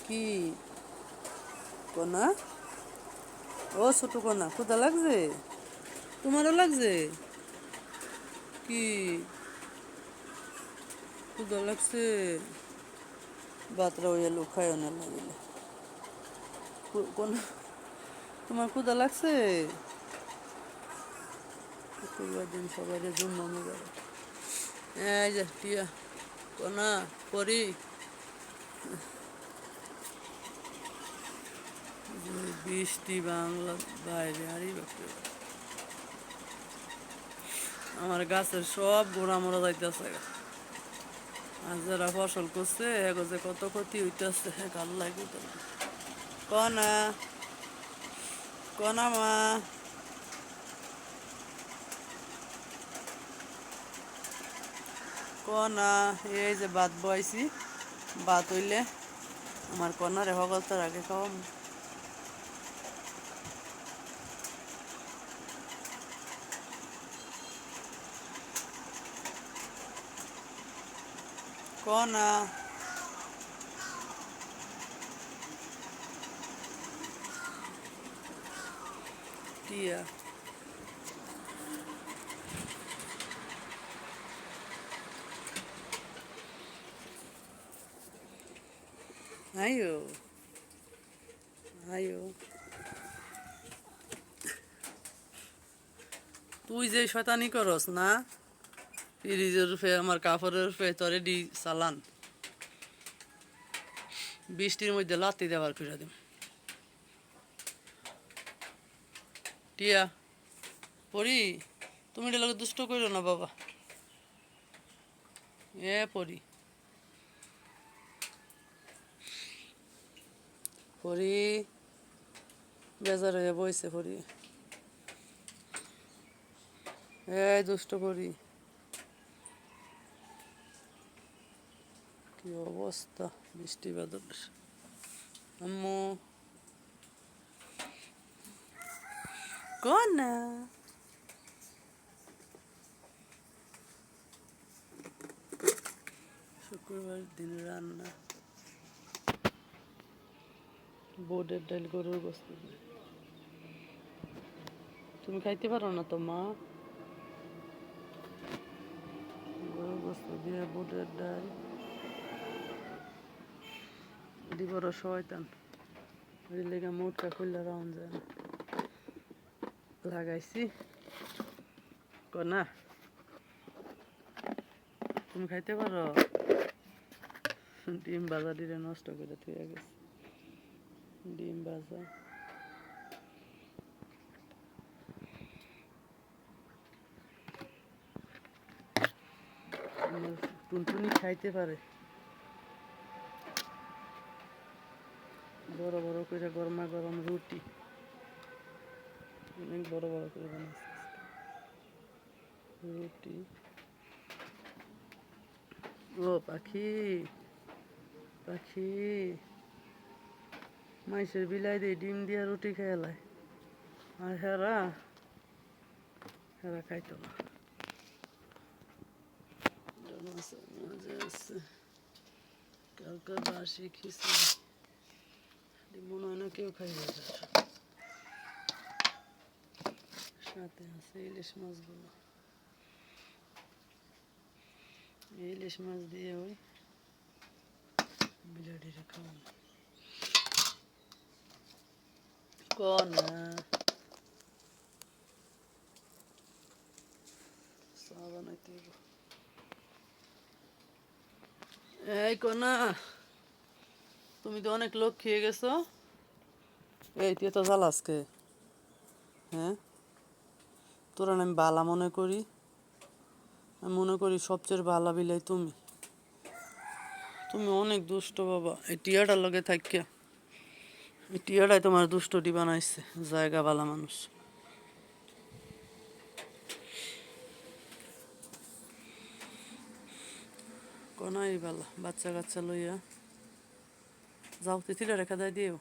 কি কোনা? ও ছোট কোনা, ক্ষুধা লাগছে? তোমারও লাগছে? কি ক্ষুধা লাগছে? বাতরা হইয়া লুকায় না লাগিলে কোনা, তোমার ক্ষুধা লাগছে? শুক্রবার দিন সবাই জুম্মা মুবারক। এই যে টিয়া কোনা পরি বৃষ্টি বাংলা বাইরে আরই বাপরে বাপ। আমার গাছের সব গোড়া মরা যাইতেছে। আর যারা ফসল করছে এগো যে কত ক্ষতি হইতেছে গাল লাগে। কনা কনা মা কনা, এই যে ভাত বয়াইছি, ভাত হইলে আমার কনারে হগলতার আগে খাওয়াম। কনা টিয়া আয়ো আয়ো, তুই যে শয়তানি করস না, ফ্রিজের রূপে আমার কাপড়ের রূপে তোরে দি চালান, বৃষ্টির মধ্যে লাত্তি দেওয়ার করে দিম। টিয়া পরি, তুমি এটা লোক দুষ্ট করো না বাবা। এ পরি পরি বেজার হয়ে বইছে পরি। এই দুষ্ট পরি, কি অবস্থা বৃষ্টি বাদলের। আম্মু কনা শুক্রবার দিন রান্না বোর্ডের ডাল গরুর গোস্ত। তুমি খাইতে পারো না তো মা? গরুর গোস্ত দিয়ে বোর্ডের ডাল দি বড় শয়তান, ওই লেগে মুটকা খুললে রাউন্ড যায় না। লাগাইছি কনা, তুমি খাইতে পারো? ডিম ভাজা দিলে নষ্ট করে থুয়ে গেছে। ডিম ভাজা টুনটুনি খাইতে পারে। বড় বড় করে গরমা গরম রুটি অনেক বড় বড় করে বানাচ্ছে রুটি। ও পাখি পাখি, মাইসের বিলাই দিয়ে ডিম দিয়া রুটি খেয়ালায়, আর হেরা হেরা খাইতো না। মাঝে আছে কালকে বাসি খিচুড়ি, মনে হয় না কেউ খাইবে। সাথে আছে ইলিশ মাছগুলো, ইলিশ মাছ দিয়ে ওই বিরাটিরে খাওয়ানো। কনা চা বানাইতে হবে। এই কনা, তুমি তো অনেক লোক খেয়ে গেছো। এই তুই তো জ্বাল আজকে, হ্যাঁ? তোরা আমি বালা মনে করি, আমি মনে করি সবচেয়ে বালা বিলাই তুমি। তুমি অনেক দুষ্ট বাবা। এই টিয়াটার লগে থাকিয়া, এই টিয়াটাই তোমার দুষ্টটি বানাইছে। জায়গা বালা মানুষ। কনাই বালা, বাচ্চা কাচ্চা লইয়া যাও, তিথিটা রেখা দেয় দিও।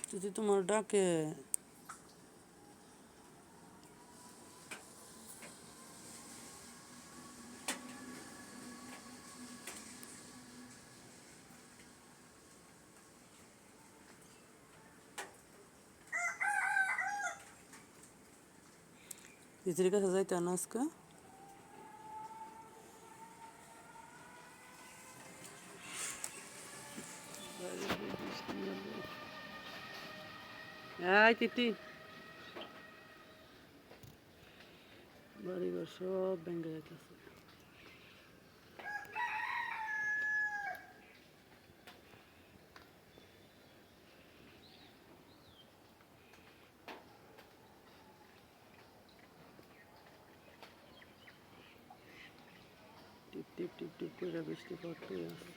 তিথি তোমার ডাকে। ইজির কাছে যাইতে না আজকে এই তিতি বাড়িঘর সব ভেঙে যাইতেছে টিপ টিপ টিপ টিপ করে বৃষ্টি পড়তে আছে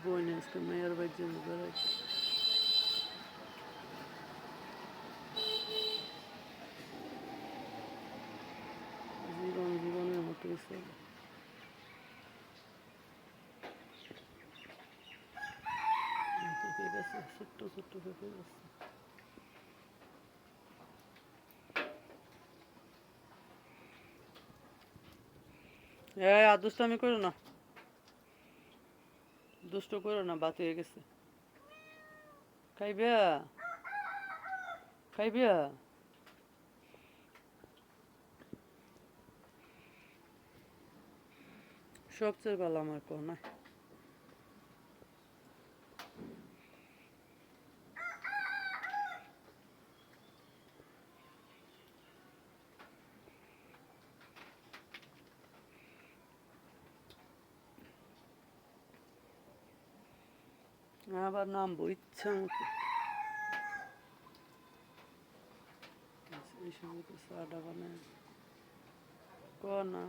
বই নিয়ে আজকে মেয়ের বাড়ির জন্য বেড়াইছে জীবনের মতোই চলে পেকে গেছে ছোট্ট ছোট্ট পেকে গেছে আর দুষ্টামি করো না দুষ্ট করো না বাত হয়ে গেছে খাইবে খাইবে সবচেয়ে ভালো আমার কোনা আবার নামবো ইচ্ছা মতো এই সময় তো চাটা বানায় কর না